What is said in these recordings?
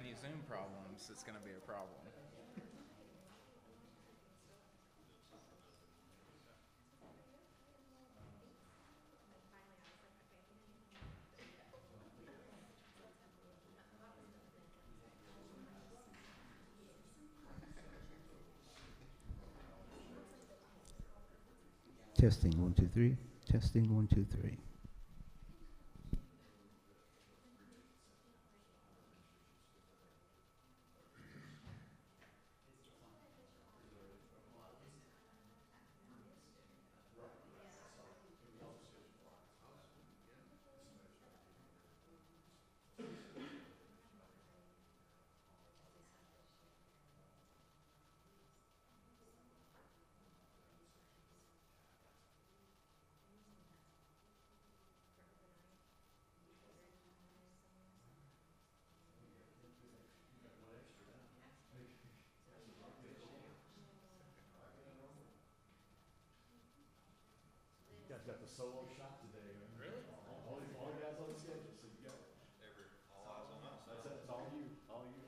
any Zoom problems, it's going to be a problem. Testing 1 2 3. Testing 1 2 3. You guys got the solo shot today. Really? All the guys on the schedule, so you got it. All eyes on us. That's it. It's all you. All you.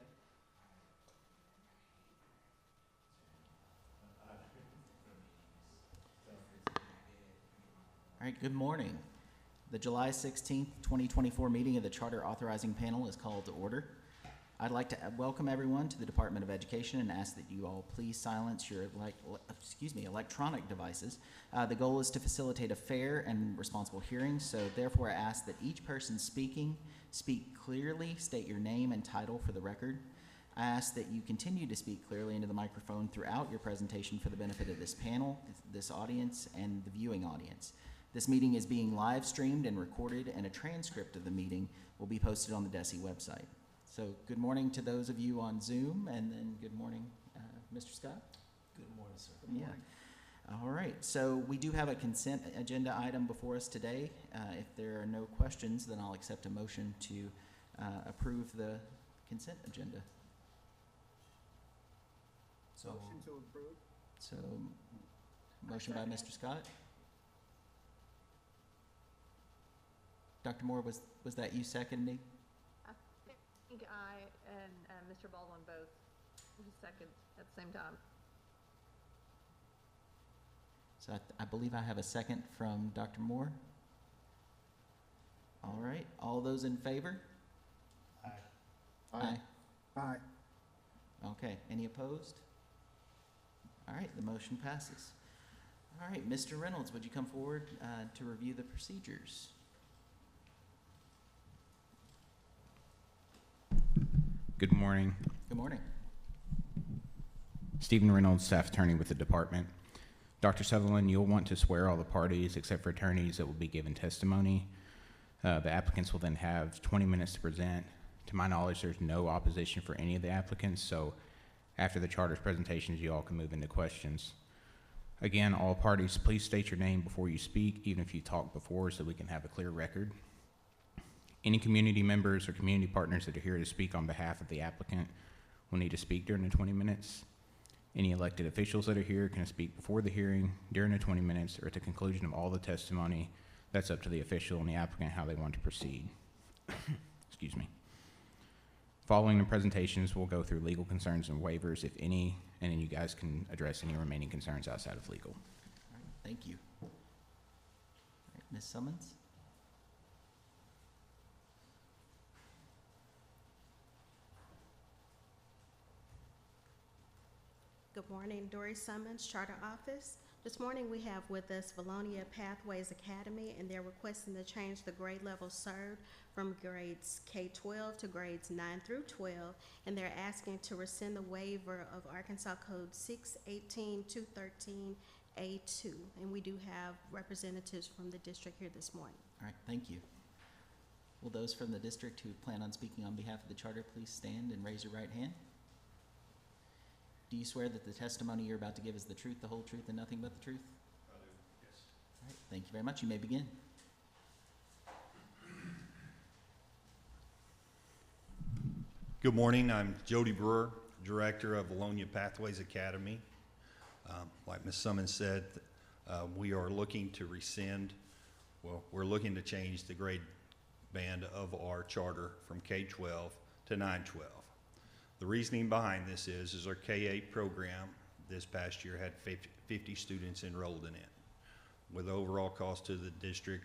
All right, good morning. The July 16th, 2024 meeting of the Charter Authorizing Panel is called to order. I'd like to welcome everyone to the Department of Education and ask that you all please silence your electronic devices. The goal is to facilitate a fair and responsible hearing, so therefore I ask that each person speaking speak clearly, state your name and title for the record. I ask that you continue to speak clearly into the microphone throughout your presentation for the benefit of this panel, this audience, and the viewing audience. This meeting is being live streamed and recorded, and a transcript of the meeting will be posted on the DESE website. So good morning to those of you on Zoom, and then good morning, Mr. Scott. Good morning, sir. Good morning. All right, so we do have a consent agenda item before us today. If there are no questions, then I'll accept a motion to approve the consent agenda. Motion to approve. So, motion by Mr. Scott. Dr. Moore, was that you seconding? I think I and Mr. Baldwin both second at the same time. So I believe I have a second from Dr. Moore. All right, all those in favor? Aye. Aye. Aye. Okay, any opposed? All right, the motion passes. All right, Mr. Reynolds, would you come forward to review the procedures? Good morning. Good morning. Stephen Reynolds, staff attorney with the department. Dr. Sutherland, you'll want to swear all the parties except for attorneys that will be given testimony. The applicants will then have 20 minutes to present. To my knowledge, there's no opposition for any of the applicants, so after the charter's presentations, you all can move into questions. Again, all parties, please state your name before you speak, even if you talked before, so we can have a clear record. Any community members or community partners that are here to speak on behalf of the applicant will need to speak during the 20 minutes. Any elected officials that are here can speak before the hearing, during the 20 minutes, or at the conclusion of all the testimony. That's up to the official and the applicant how they want to proceed. Excuse me. Following the presentations, we'll go through legal concerns and waivers, if any, and then you guys can address any remaining concerns outside of legal. All right, thank you. All right, Ms. Summons? Good morning, Dory Summons, Charter Office. This morning we have with us Valonia Pathways Academy, and they're requesting to change the grade level served from grades K-12 to grades 9 through 12, and they're asking to rescind the waiver of Arkansas Code 618-213A2. And we do have representatives from the district here this morning. All right, thank you. Will those from the district who plan on speaking on behalf of the charter please stand and raise your right hand? Do you swear that the testimony you're about to give is the truth, the whole truth, and nothing but the truth? I do, yes. All right, thank you very much. You may begin. Good morning. I'm Jody Brewer, Director of Valonia Pathways Academy. Like Ms. Summons said, we are looking to rescind, we're looking to change the grade band of our charter from K-12 to 9-12. The reasoning behind this is our K-8 program this past year had 50 students enrolled in it, with overall cost to the district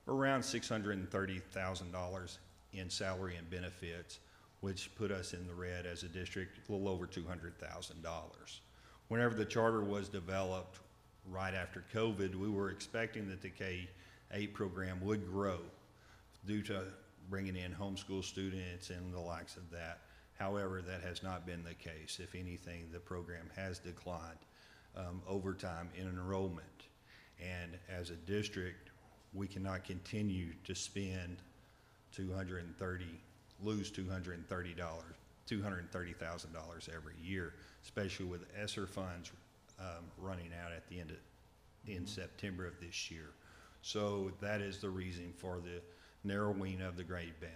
around $630,000 in salary and benefits, which put us in the red as a district, a little over $200,000. Whenever the charter was developed right after COVID, we were expecting that the K-8 program would grow due to bringing in homeschool students and the likes of that. However, that has not been the case. If anything, the program has declined over time in enrollment. And as a district, we cannot continue to spend lose $230,000 every year, especially with ESSER funds running out at the end of in September of this year. So that is the reason for the narrowing of the grade band.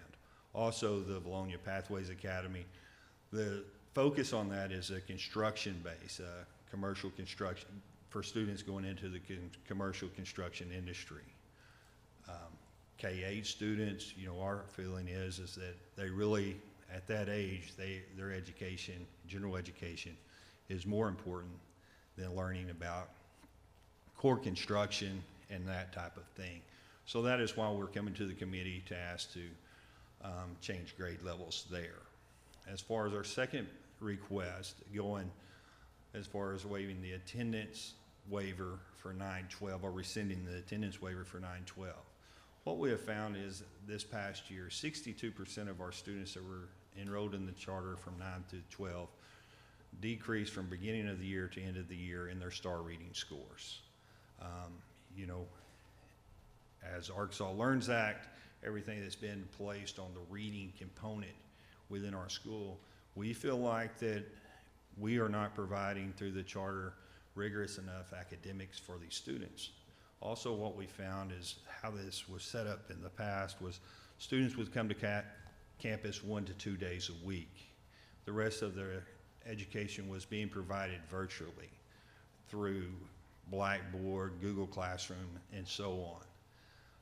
Also, the Valonia Pathways Academy, the focus on that is a construction base, commercial construction, for students going into the commercial construction industry. K-8 students, you know, our feeling is that they really, at that age, their education, general education, is more important than learning about core construction and that type of thing. So that is why we're coming to the committee to ask to change grade levels there. As far as our second request, going as far as waiving the attendance waiver for 9-12, or rescinding the attendance waiver for 9-12. What we have found is this past year, 62% of our students that were enrolled in the charter from 9 to 12 decreased from beginning of the year to end of the year in their STAR reading scores. You know, as Arkansas Learns Act, everything that's been placed on the reading component within our school, we feel like that we are not providing through the charter rigorous enough academics for these students. Also, what we found is how this was set up in the past was students would come to campus 1 to 2 days a week. The rest of their education was being provided virtually through Blackboard, Google Classroom, and so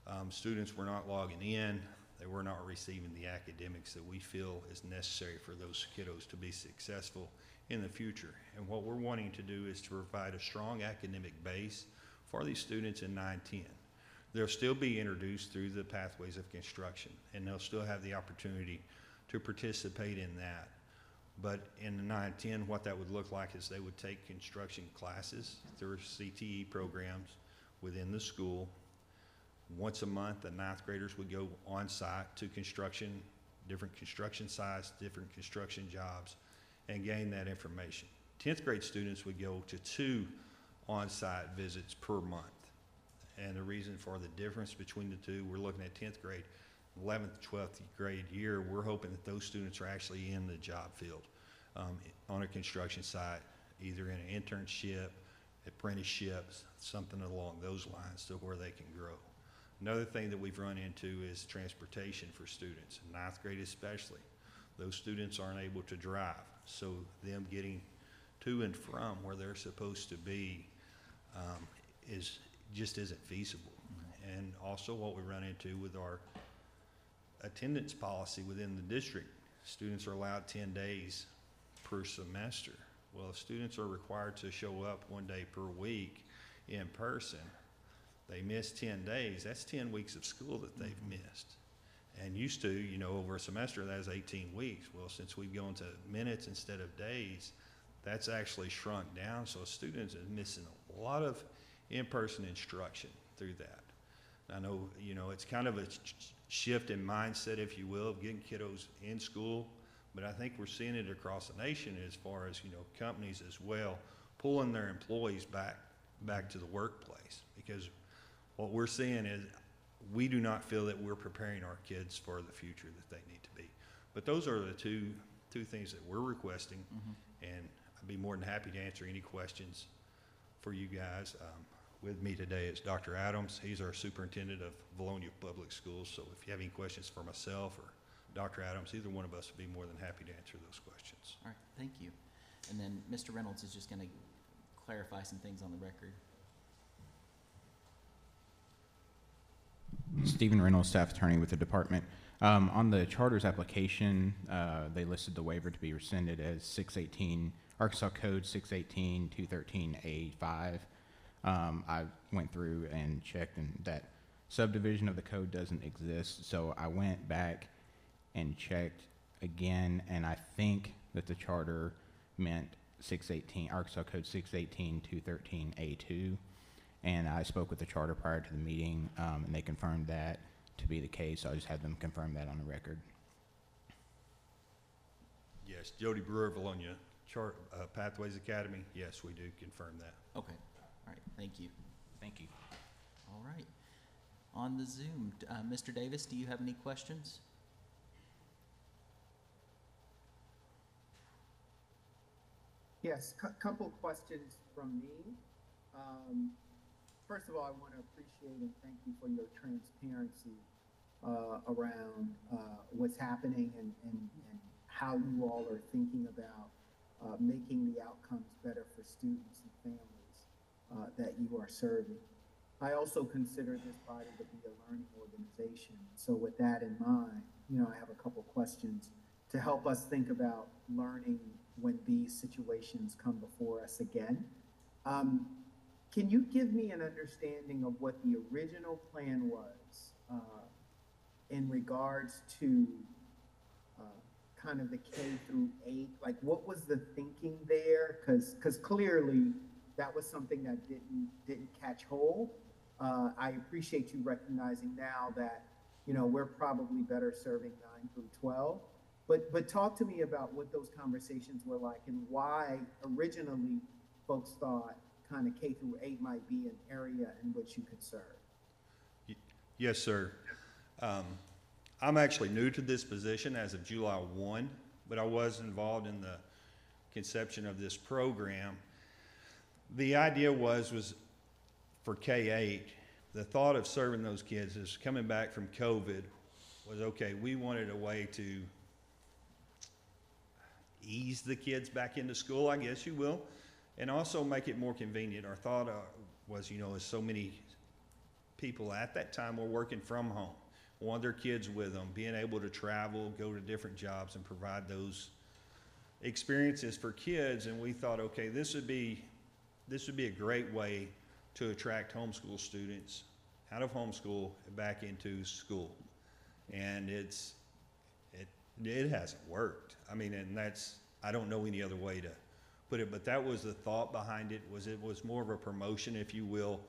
on. Students were not logging in. They were not receiving the academics that we feel is necessary for those kiddos to be successful in the future. And what we're wanting to do is to provide a strong academic base for these students in 9-10. They'll still be introduced through the pathways of construction, and they'll still have the opportunity to participate in that. But in the 9-10, what that would look like is they would take construction classes through CTE programs within the school. Once a month, the 9th graders would go on site to construction, different construction sites, different construction jobs, and gain that information. 10th grade students would go to 2 on-site visits per month. And the reason for the difference between the two, we're looking at 10th grade, 11th, 12th grade year, we're hoping that those students are actually in the job field on a construction site, either in an internship, apprenticeships, something along those lines to where they can grow. Another thing that we've run into is transportation for students, in 9th grade especially. Those students aren't able to drive, so them getting to and from where they're supposed to be just isn't feasible. And also what we run into with our attendance policy within the district, students are allowed 10 days per semester. Well, if students are required to show up 1 day per week in person, they miss 10 days, that's 10 weeks of school that they've missed. And used to, you know, over a semester, that was 18 weeks. Well, since we've gone to minutes instead of days, that's actually shrunk down, so students are missing a lot of in-person instruction through that. I know, you know, it's kind of a shift in mindset, if you will, of getting kiddos in school, but I think we're seeing it across the nation as far as, you know, companies as well, pulling their employees back to the workplace, because what we're seeing is we do not feel that we're preparing our kids for the future that they need to be. But those are the two things that we're requesting, and I'd be more than happy to answer any questions for you guys. With me today is Dr. Adams. He's our superintendent of Valonia Public Schools, so if you have any questions for myself or Dr. Adams, either one of us would be more than happy to answer those questions. All right, thank you. And then Mr. Reynolds is just going to clarify some things on the record. Stephen Reynolds, staff attorney with the department. On the charter's application, they listed the waiver to be rescinded as 618, Arkansas Code 618-213A5. I went through and checked, and that subdivision of the code doesn't exist, so I went back and checked again, and I think that the charter meant 618, Arkansas Code 618-213A2. And I spoke with the charter prior to the meeting, and they confirmed that to be the case. So I just had them confirm that on the record. Yes, Jody Brewer, Valonia Pathways Academy. Yes, we do confirm that. Okay, all right, thank you. Thank you. All right. On the Zoom, Mr. Davis, do you have any questions? Yes, couple questions from me. First of all, I want to appreciate and thank you for your transparency around what's happening and how you all are thinking about making the outcomes better for students and families that you are serving. I also consider this body to be a learning organization. So with that in mind, I have a couple questions to help us think about learning when these situations come before us again. Can you give me an understanding of what the original plan was in regards to kind of the K through 8? Like, what was the thinking there? Because clearly that was something that didn't catch hold. I appreciate you recognizing now that we're probably better serving 9 through 12. But talk to me about what those conversations were like and why originally folks thought kind of K through 8 might be an area in which you could serve. Yes, sir. I'm actually new to this position as of July 1, but I was involved in the conception of this program. The idea was for K-8, the thought of serving those kids is coming back from COVID was, okay, we wanted a way to ease the kids back into school, I guess you will, and also make it more convenient. Our thought was, as so many people at that time were working from home, wanted their kids with them, being able to travel, go to different jobs, and provide those experiences for kids. And we thought, okay, this would be a great way to attract homeschool students out of homeschool and back into school. And it hasn't worked. I mean, and I don't know any other way to put it, but that was the thought behind it. It was more of a promotion, if you will,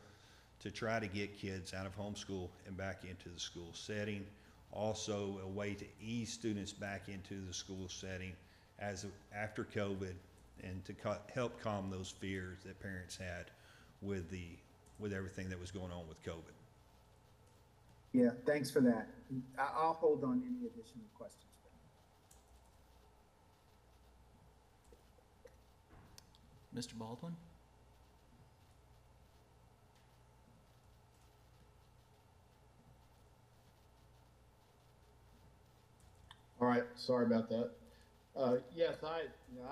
to try to get kids out of homeschool and back into the school setting. Also a way to ease students back into the school setting after COVID, and to help calm those fears that parents had with everything that was going on with COVID. Yeah, thanks for that. I'll hold on any additional questions. Mr. Baldwin? All right, sorry about that. Yes, I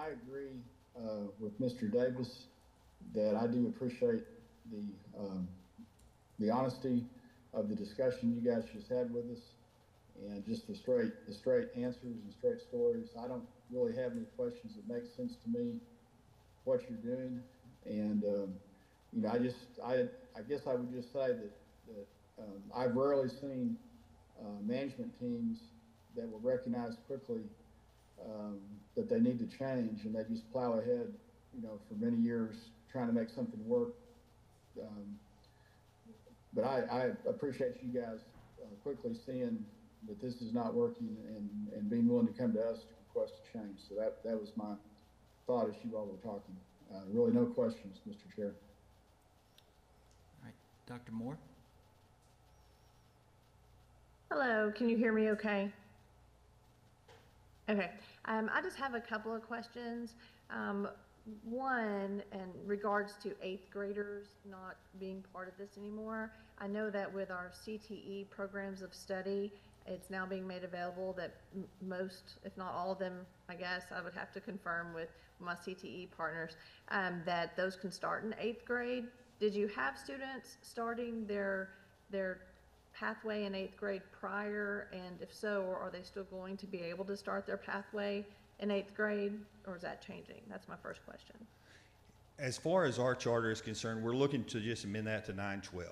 agree with Mr. Davis that I do appreciate the honesty of the discussion you guys just had with us, and just the straight answers and straight stories. I don't really have any questions. It makes sense to me what you're doing, and I guess I would just say that I've rarely seen management teams that will recognize quickly that they need to change, and they just plow ahead, for many years trying to make something work. But I appreciate you guys quickly seeing that this is not working and being willing to come to us to request a change. So that was my thought as you all were talking. Really no questions, Mr. Chair. All right, Dr. Moore? Hello, can you hear me okay? Okay, I just have a couple of questions. One, in regards to 8th graders not being part of this anymore. I know that with our CTE programs of study, it's now being made available that most, if not all of them, I guess, I would have to confirm with my CTE partners, that those can start in 8th grade. Did you have students starting their pathway in 8th grade prior? And if so, are they still going to be able to start their pathway in 8th grade, or is that changing? That's my first question. As far as our charter is concerned, we're looking to just amend that to 9-12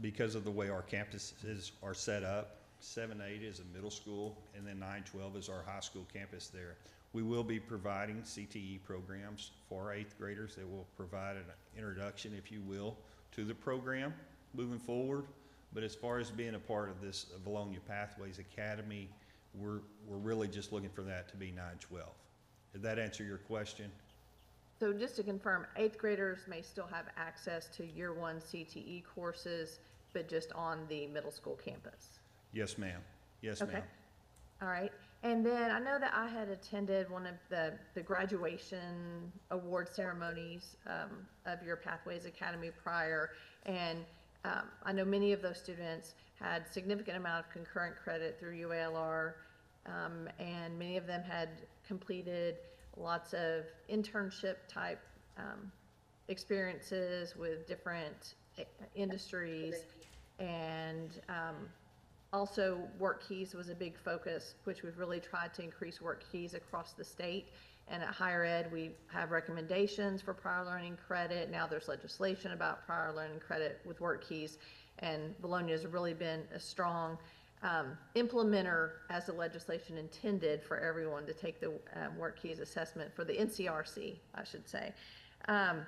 because of the way our campuses are set up. 7-8 is a middle school, and then 9-12 is our high school campus there. We will be providing CTE programs for 8th graders that will provide an introduction, if you will, to the program moving forward. But as far as being a part of this Bologna Pathways Academy, we're really just looking for that to be 9-12. Did that answer your question? So just to confirm, 8th graders may still have access to year 1 CTE courses, but just on the middle school campus? Yes, ma'am. Yes, Okay. ma'am. All right. And then I know that I had attended one of the graduation award ceremonies of your Pathways Academy prior, and I know many of those students had significant amount of concurrent credit through UALR, and many of them had completed lots of internship type experiences with different industries, and also work keys was a big focus, which we've really tried to increase work keys across the state. And at higher ed, we have recommendations for prior learning credit. Now there's legislation about prior learning credit with work keys, and Bologna has really been a strong implementer as the legislation intended for everyone to take the work keys assessment for the NCRC, I should say.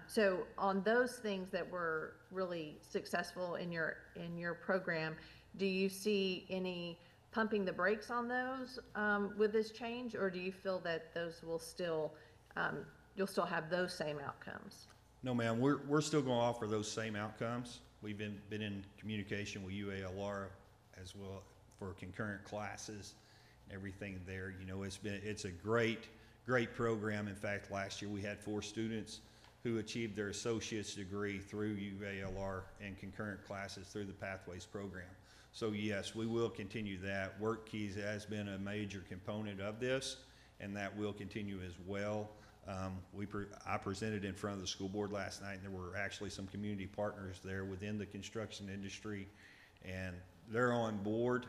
So on those things that were really successful in your program, do you see any pumping the brakes on those with this change, or do you feel that those will still you'll still have those same outcomes? No, ma'am. We're still going to offer those same outcomes. We've been in communication with UALR as well for concurrent classes and everything there. You know, it's a great program. In fact, last year we had 4 students who achieved their associate's degree through UALR and concurrent classes through the Pathways program. So yes, we will continue that. Work keys has been a major component of this, and that will continue as well. I presented in front of the school board last night, and there were actually some community partners there within the construction industry, and they're on board.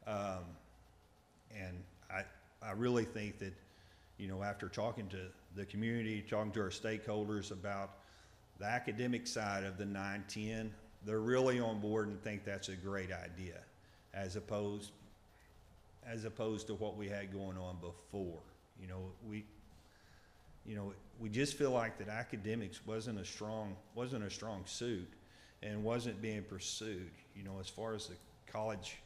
And I really think that, you know, after talking to the community, talking to our stakeholders about the academic side of the 9-10, they're really on board and think that's a great idea, as opposed to what we had going on before. We just feel like that academics wasn't a strong suit and wasn't being pursued. You know, as far as the college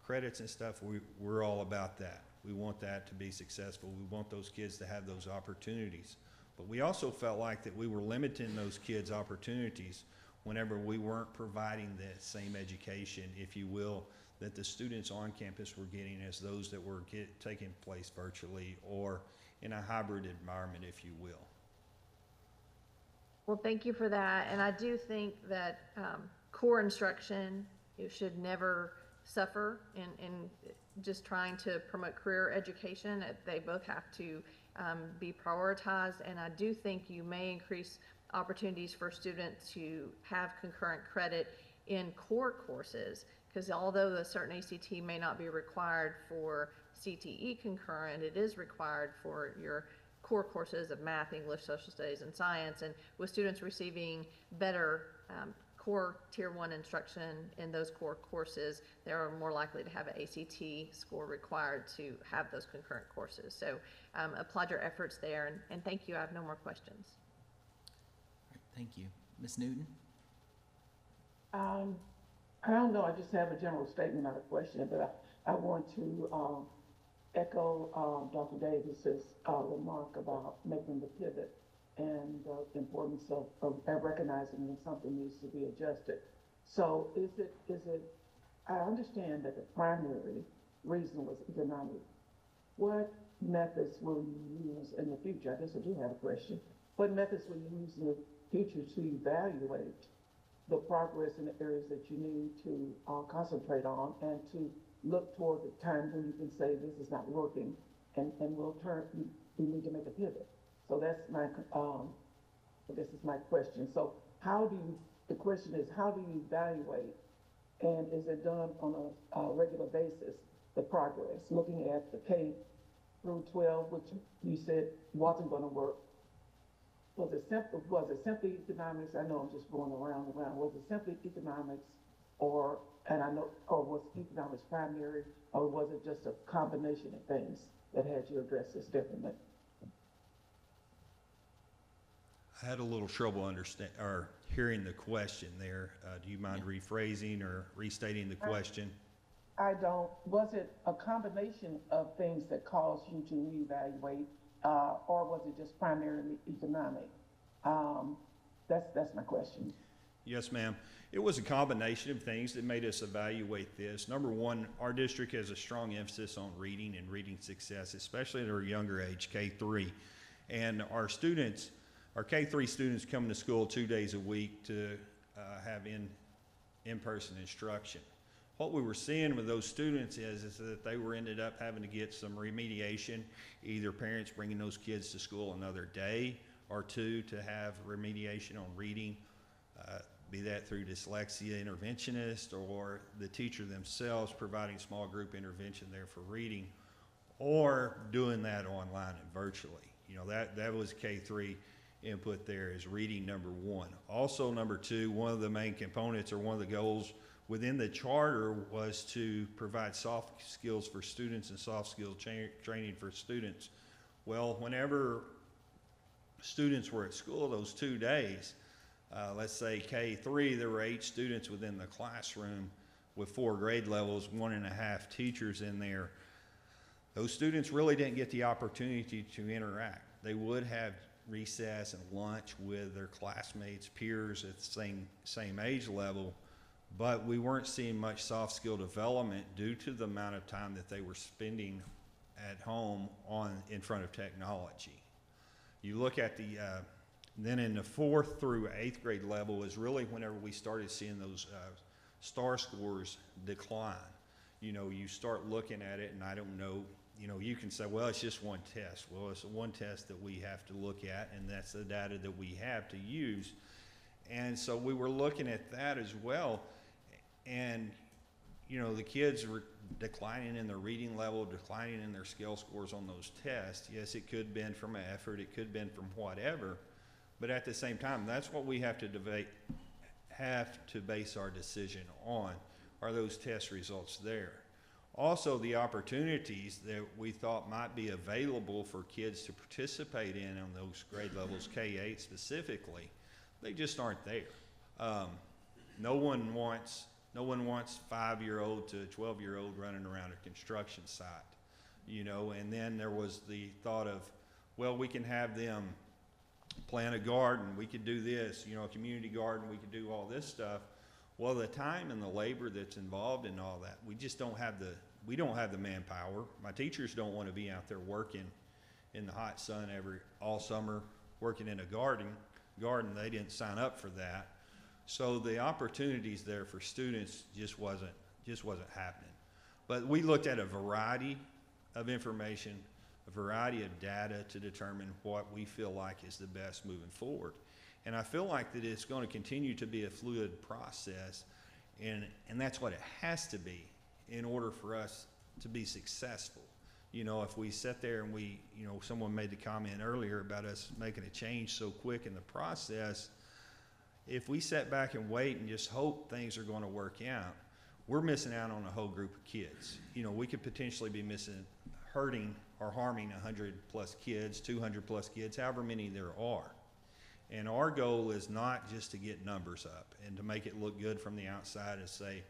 credits and stuff, we're all about that. We want that to be successful. We want those kids to have those opportunities. But we also felt like that we were limiting those kids' opportunities whenever we weren't providing that same education, if you will, that the students on campus were getting as those that were taking place virtually or in a hybrid environment, if you will. Well, thank you for that. And I do think that core instruction, you should never suffer in just trying to promote career education. They both have to be prioritized. And I do think you may increase opportunities for students to have concurrent credit in core courses, because although a certain ACT may not be required for CTE concurrent, it is required for your core courses of math, English, social studies, and science. And with students receiving better core tier 1 instruction in those core courses, they are more likely to have an ACT score required to have those concurrent courses. So applaud your efforts there, and thank you. I have no more questions. Thank you. Ms. Newton? I don't know, I just have a general statement, not a question, but I want to echo Dr. Davis's remark about making the pivot and the importance of recognizing when something needs to be adjusted. So is it, I understand that the primary reason was economic. What methods will you use in the future? I guess I do have a question. What methods will you use in the future to evaluate the progress in the areas that you need to concentrate on, and to look toward the time when you can say this is not working and we need to make a pivot? So that's my, this is my question. So the question is, how do you evaluate And is it done on a regular basis, the progress, looking at the K through 12, which you said wasn't gonna work? Was it simply economics? I know I'm just going around and around. Was it simply economics or was economics primary, or was it just a combination of things that had you address this differently? I had a little trouble hearing the question there. Do you mind rephrasing or restating the question? I don't. Was it a combination of things that caused you to reevaluate, or was it just primarily economic? That's my question. Yes, ma'am. It was a combination of things that made us evaluate this. Number one, our district has a strong emphasis on reading and reading success, especially at our younger age, K3. And our students, our K3 students come to school 2 days a week to have in-person instruction. What we were seeing with those students is that they ended up having to get some remediation, either parents bringing those kids to school another day or two to have remediation on reading, be that through dyslexia interventionist or the teacher themselves providing small group intervention there for reading, or doing that online and virtually. You know, that was K3 input there, is reading number one. Also number two, one of the main components or one of the goals within the charter was to provide soft skills for students and soft skills training for students. Well, whenever students were at school those 2 days, let's say K3, there were 8 students within the classroom with 4 grade levels, 1.5 teachers in there. Those students really didn't get the opportunity to interact. They would have recess and lunch with their classmates, peers at the same age level, but we weren't seeing much soft skill development due to the amount of time that they were spending at home in front of technology. You look at then in the 4th through 8th grade level is really whenever we started seeing those STAR scores decline. You know, you start looking at it, and I don't know, you know, you can say, well, it's just one test. Well, it's one test that we have to look at, and that's the data that we have to use. And so we were looking at that as well. And, you know, the kids were declining in their reading level, declining in their skill scores on those tests. Yes, it could have been from an effort, it could have been from whatever. But at the same time, that's what we have to base our decision on. Are those test results there? Also, the opportunities that we thought might be available for kids to participate in on those grade levels, K-8 specifically, they just aren't there. No one wants 5-year-old to 12-year-old running around a construction site, you know. And then there was the thought of, well, we can have them plant a garden, we could do this, you know, a community garden, we could do all this stuff. Well, the time and the labor that's involved in all that, we don't have the manpower. My teachers don't want to be out there working in the hot sun all summer, working in a garden. They didn't sign up for that. So the opportunities there for students just wasn't happening. But we looked at a variety of information, a variety of data to determine what we feel like is the best moving forward. And I feel like that it's going to continue to be a fluid process, and that's what it has to be in order for us to be successful. You know, if we sit there and someone made the comment earlier about us making a change so quick in the process, if we sit back and wait and just hope things are going to work out, we're missing out on a whole group of kids. You know, we could potentially be hurting or harming 100 plus kids, 200 plus kids, however many there are. And our goal is not just to get numbers up and to make it look good from the outside and say,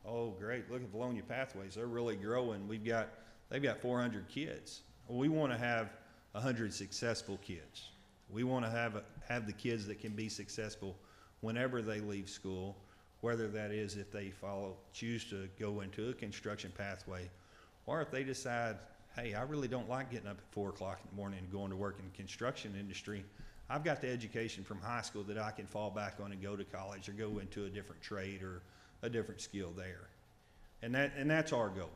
oh, great, look at Valonia Pathways, they're really growing. They've got 400 kids. Well, we want to have 100 successful kids. We want to have the kids that can be successful whenever they leave school, whether that is if they choose to go into a construction pathway, or if they decide, hey, I really don't like getting up at 4 o'clock in the morning and going to work in the construction industry. I've got the education from high school that I can fall back on and go to college or go into a different trade or a different skill there. And that's our goal.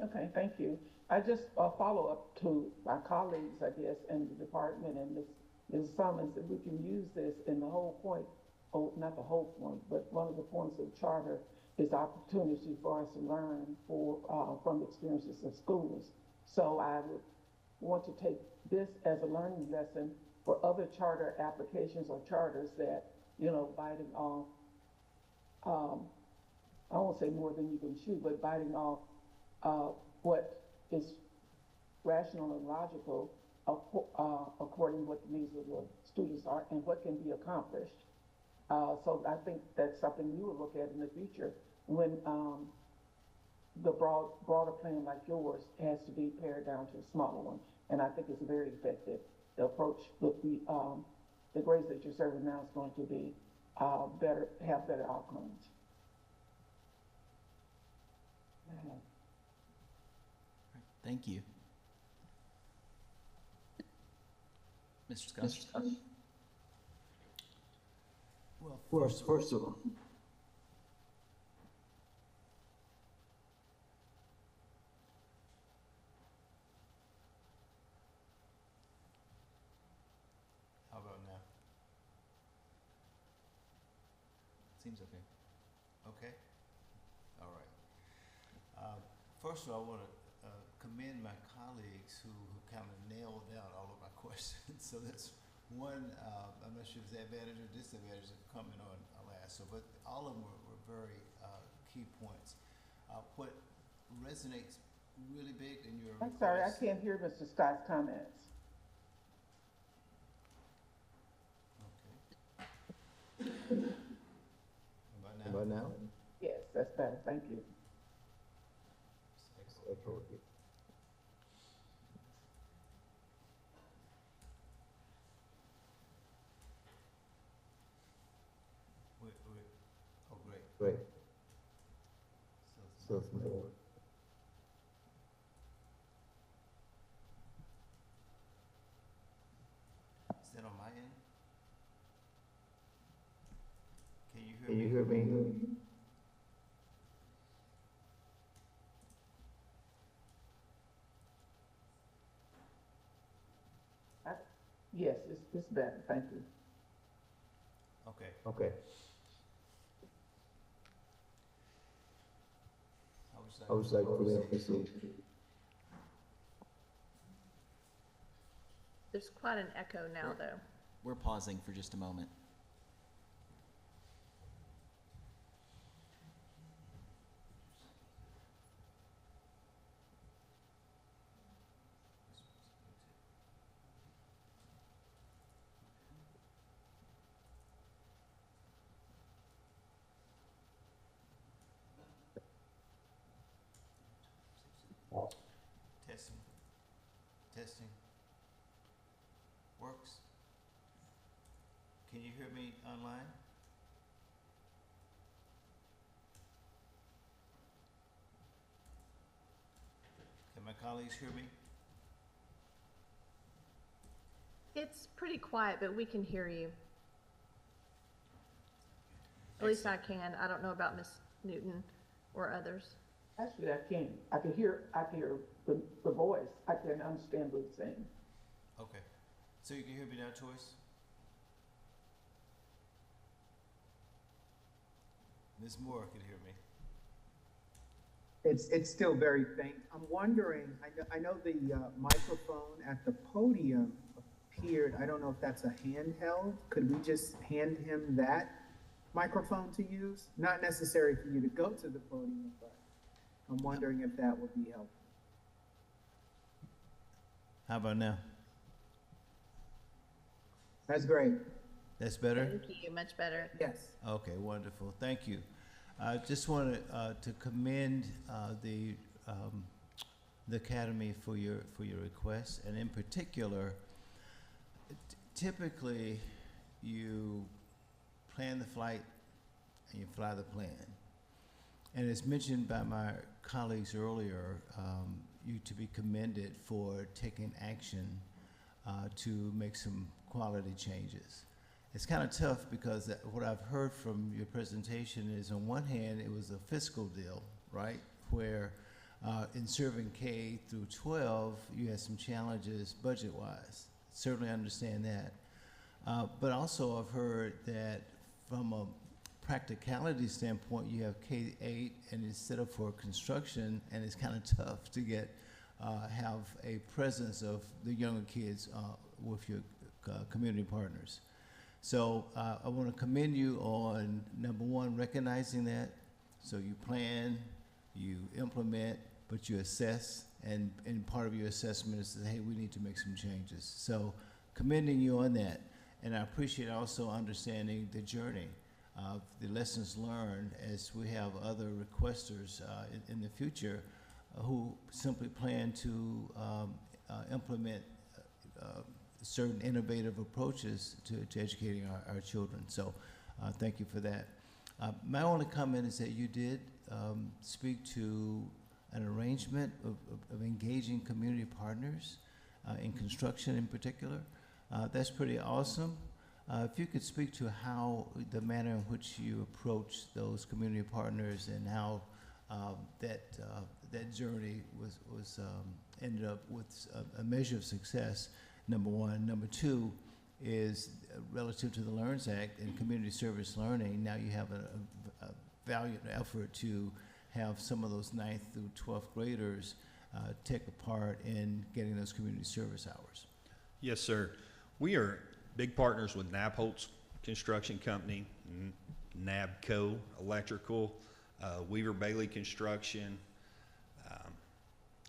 Okay, thank you. I just follow up to my colleagues, I guess, in the department and Ms. Summons, that we can use this in the whole point, not the whole point, but one of the points of the charter is opportunity for us to learn from experiences in schools. So I would want to take this as a learning lesson for other charter applications or charters that, biting off, I won't say more than you can chew, but biting off what is rational and logical according to what the needs of the students are and what can be accomplished. So I think that's something you will look at in the future when the broader plan like yours has to be pared down to a smaller one. And I think it's very effective. The approach with the grades that you're serving now is going to be have better outcomes. Thank you. Mr. Scott? Well, first of all, How about now? Seems okay. Okay, all right. First of all, I want to commend my colleagues who kind of nailed down all of my questions. So that's one, I'm not sure if it's advantage or disadvantage of coming on last, but all of them were very key points. What resonates really big in your I'm sorry, I request- can't hear Mr. Scott's comments. Okay. About now? Yes, that's better, thank you. Excellent. Oh, great. great. So it's more. Is that on my end? Can you hear me? Yes, it's better, thank you. Okay. Okay. I would like for them to proceed. There's quite an echo now, though. We're pausing for just a moment. Testing. Testing. Works. Can you hear me online? Can my colleagues hear me? It's pretty quiet, but we can hear you. At least I can. I don't know about Miss Newton or others. Actually, I can. I can hear the voice. I can understand what he's saying. Okay. So you can hear me now, Joyce? Ms. Moore can hear me. It's still very faint. I'm wondering, I know the microphone at the podium appeared, I don't know if that's a handheld. Could we just hand him that microphone to use? Not necessary for you to go to the podium, but I'm wondering if that would be helpful. How about now? That's great. That's better? Thank you, much better. Yes. Okay, wonderful. Thank you. I just wanted to commend the Academy for your request, and in particular, typically you plan the flight and you fly the plane. And as mentioned by my colleagues earlier, you to be commended for taking action to make some quality changes. It's kind of tough because what I've heard from your presentation is, on one hand, it was a fiscal deal, right? Where in serving K through 12, you had some challenges budget-wise. Certainly understand that. But also I've heard that from a practicality standpoint, you have K-8 and it's set up for construction, and it's kind of tough to get, have a presence of the younger kids with your community partners. So I want to commend you on, number one, recognizing that. So you plan, you implement, but you assess, and part of your assessment is that, hey, we need to make some changes. So commending you on that. And I appreciate also understanding the journey of the lessons learned as we have other requesters in the future who simply plan to implement certain innovative approaches to educating our children. So thank you for that. My only comment is that you did speak to an arrangement of engaging community partners in construction in particular. That's pretty awesome. If you could speak to how the manner in which you approach those community partners and how that journey was ended up with a measure of success, number one. Number two is relative to the LEARNS Act and community service learning. Now you have a valiant effort to have some of those 9th through 12th graders take a part in getting those community service hours. Yes, sir. We are big partners with Nabholz Construction Company, NABCO Electrical, Weaver Bailey Construction,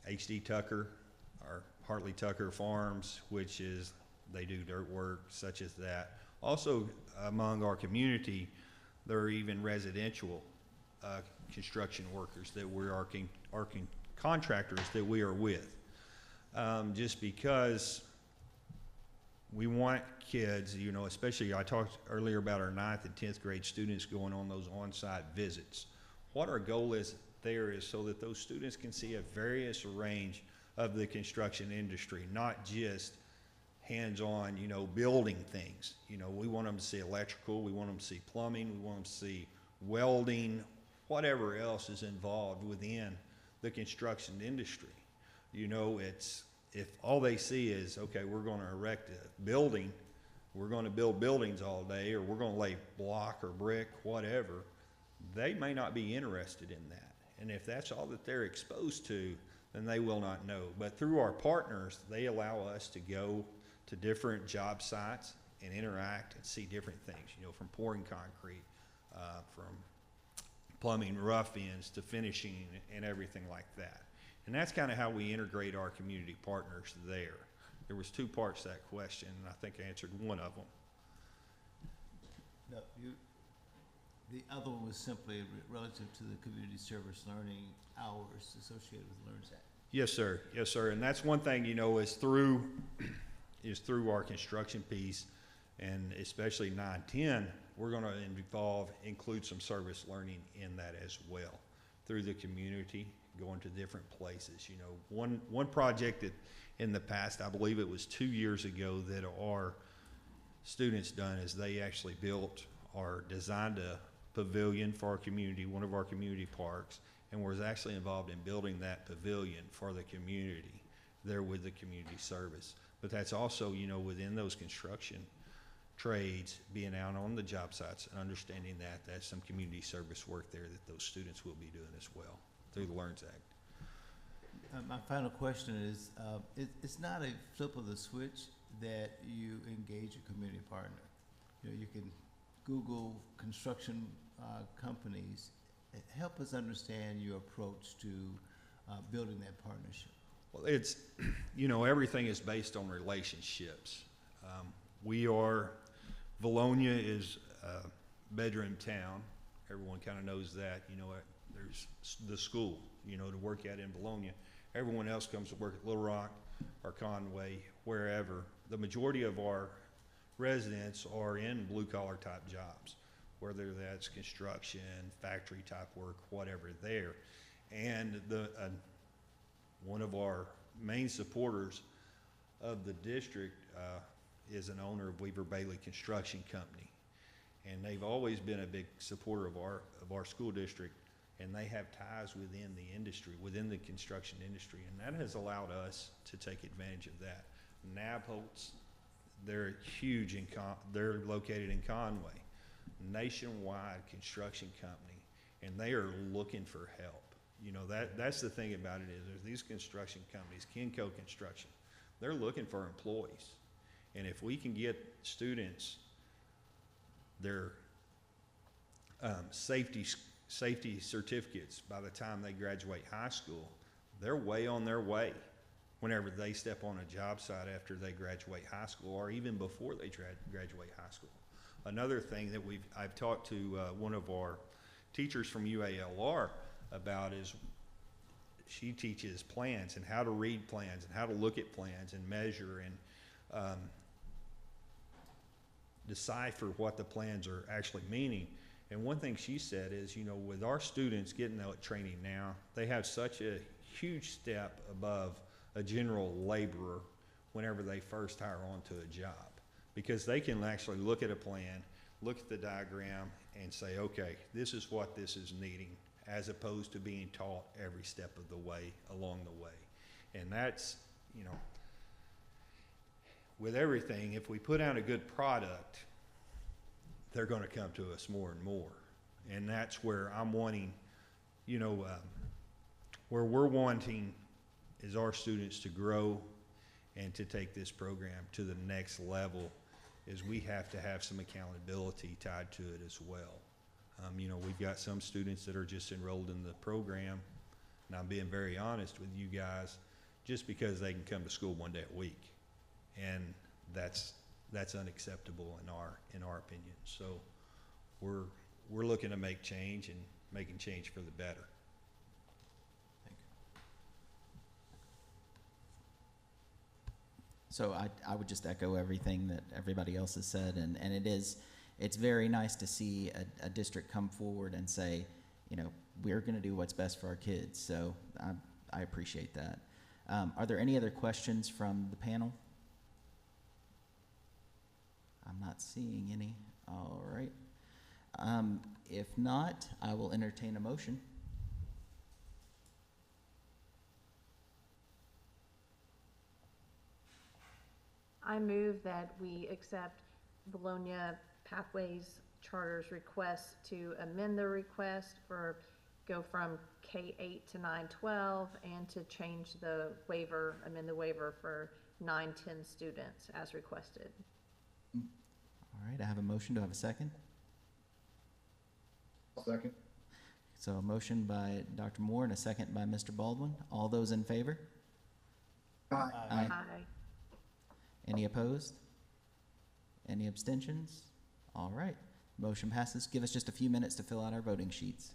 H.D. Tucker, or Hartley Tucker Farms, which is, they do dirt work such as that. Also, among our community, there are even residential construction workers that we are contractors that we are with. Just because we want kids, you know, especially I talked earlier about our 9th and 10th grade students going on those on-site visits. What our goal is there is so that those students can see a various range of the construction industry, not just hands-on, you know, building things. You know, we want them to see electrical, we want them to see plumbing, we want them to see welding, whatever else is involved within the construction industry. You know, it's, if all they see is, okay, we're going to erect a building, we're going to build buildings all day, or we're going to lay block or brick, whatever, they may not be interested in that. And if that's all that they're exposed to, then they will not know. But through our partners, they allow us to go to different job sites and interact and see different things, you know, from pouring concrete, from plumbing rough ends to finishing and everything like that. And that's kind of how we integrate our community partners there. There was 2 parts to that question, and I think I answered one of them. No, the other one was simply relative to the community service learning hours associated with LEARNS Act. Yes, sir. Yes, sir. And that's one thing, you know, is through our construction piece, and especially 9-10, we're going to include some service learning in that as well through the community, going to different places. You know, one project that in the past, I believe it was 2 years ago, that our students done is they actually built or designed a pavilion for our community, one of our community parks, and was actually involved in building that pavilion for the community there with the community service. But that's also, you know, within those construction trades, being out on the job sites and understanding that that's some community service work there that those students will be doing as well through the LEARNS Act. My final question is, it's not a flip of the switch that you engage a community partner. You know, you can Google construction companies. Help us understand your approach to building that partnership. Well, it's, you know, everything is based on relationships. Valonia is a bedroom town. Everyone kind of knows that. You know, there's the school, you know, to work at in Valonia. Everyone else comes to work at Little Rock or Conway, wherever. The majority of our residents are in blue-collar type jobs, whether that's construction, factory type work, whatever there. And one of our main supporters of the district is an owner of Weaver Bailey Construction Company. And they've always been a big supporter of our school district, and they have ties within the industry, within the construction industry, and that has allowed us to take advantage of that. Nabholz, they're huge they're located in Conway. nationwide construction company, and they are looking for help. You know, that's the thing about it is there's these construction companies, Kinco Construction, they're looking for employees. And if we can get students their safety certificates by the time they graduate high school, they're way on their way whenever they step on a job site after they graduate high school, or even before they graduate high school. Another thing that I've talked to one of our teachers from UALR about is she teaches plans and how to read plans and how to look at plans and measure and decipher what the plans are actually meaning. And one thing she said is, you know, with our students getting that training now, they have such a huge step above a general laborer whenever they first hire onto a job, because they can actually look at a plan, look at the diagram, and say, okay, this is what this is needing, as opposed to being taught every step of the way along the way. And that's, you know, with everything, if we put out a good product, they're going to come to us more and more. And that's where I'm wanting, you know, where we're wanting is our students to grow and to take this program to the next level, is we have to have some accountability tied to it as well. You know, we've got some students that are just enrolled in the program, and I'm being very honest with you guys, just because they can come to school one day a week. And that's unacceptable in our opinion. So we're looking to make change, and making change for the better. Thank you. So I would just echo everything that everybody else has said, and it's very nice to see a district come forward and say, you know, we're going to do what's best for our kids. So I appreciate that. Are there any other questions from the panel? I'm not seeing any. All right. If not, I will entertain a motion. I move that we accept Bologna Pathways Charter's request to amend the request for go from K-8 to 9-12, and to change the waiver, amend the waiver for 9-10 students as requested. All right, I have a motion. Do I have a second? Second. So a motion by Dr. Moore and a second by Mr. Baldwin. All those in favor? Aye. Aye. Aye. Any opposed? Any abstentions? All right, motion passes. Give us just a few minutes to fill out our voting sheets.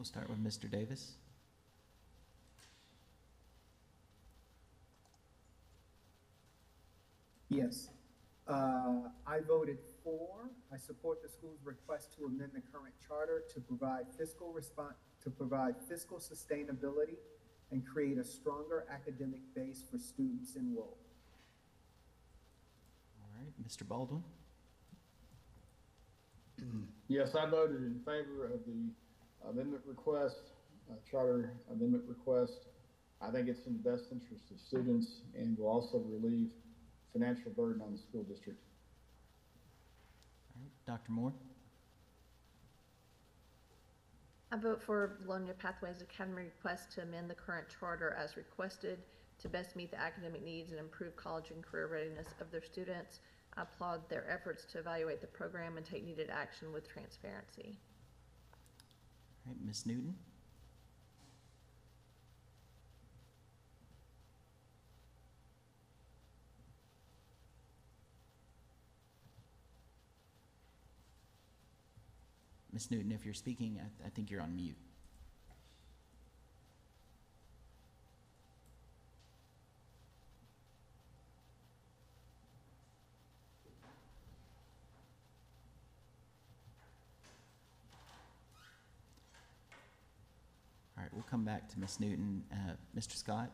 We'll start with Mr. Davis. Yes. I voted for. I support the school's request to amend the current charter to provide fiscal sustainability and create a stronger academic base for students enrolled. All right, Mr. Baldwin. Yes, I voted in favor of the amendment request, charter amendment request. I think it's in the best interest of students and will also relieve financial burden on the school district. All right, Dr. Moore. I vote for Bologna Pathways Academy request to amend the current charter as requested to best meet the academic needs and improve college and career readiness of their students. I applaud their efforts to evaluate the program and take needed action with transparency. All right, Ms. Newton. Ms. Newton, if you're speaking, I think you're on mute. All right, we'll come back to Ms. Newton. Mr. Scott?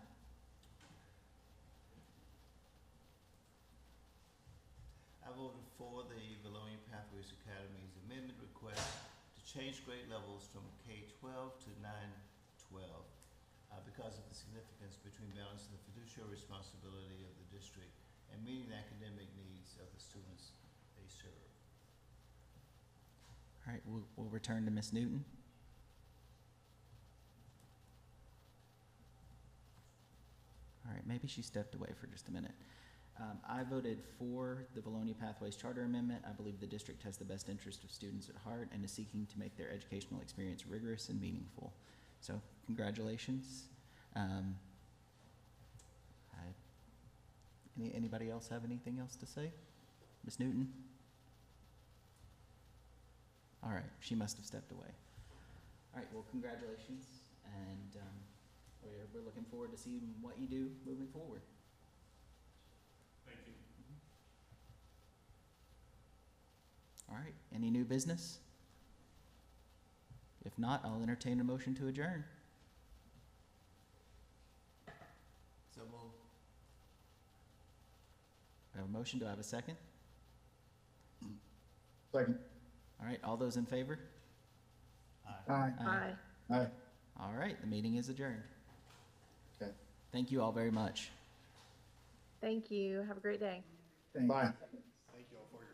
I voted for the Bologna Pathways Academy's amendment request to change grade levels from K-12 to 9-12 because of the significance between balancing the fiduciary responsibility of the district and meeting the academic needs of the students they serve. All right, we'll return to Ms. Newton. All right, maybe she stepped away for just a minute. I voted for the Bologna Pathways Charter Amendment. I believe the district has the best interest of students at heart and is seeking to make their educational experience rigorous and meaningful. So, congratulations. Anybody else have anything else to say? Ms. Newton? All right, she must have stepped away. All right, well, congratulations, and we're looking forward to seeing what you do moving forward. Thank you. All right, any new business? If not, I'll entertain a motion to adjourn. So moved. I have a motion, do I have a second? Second. All right, all those in favor? Aye. Aye. Aye. All right, the meeting is adjourned. Okay. Thank you all very much. Thank you. Have a great day. Thank you. Bye. Thank you all for your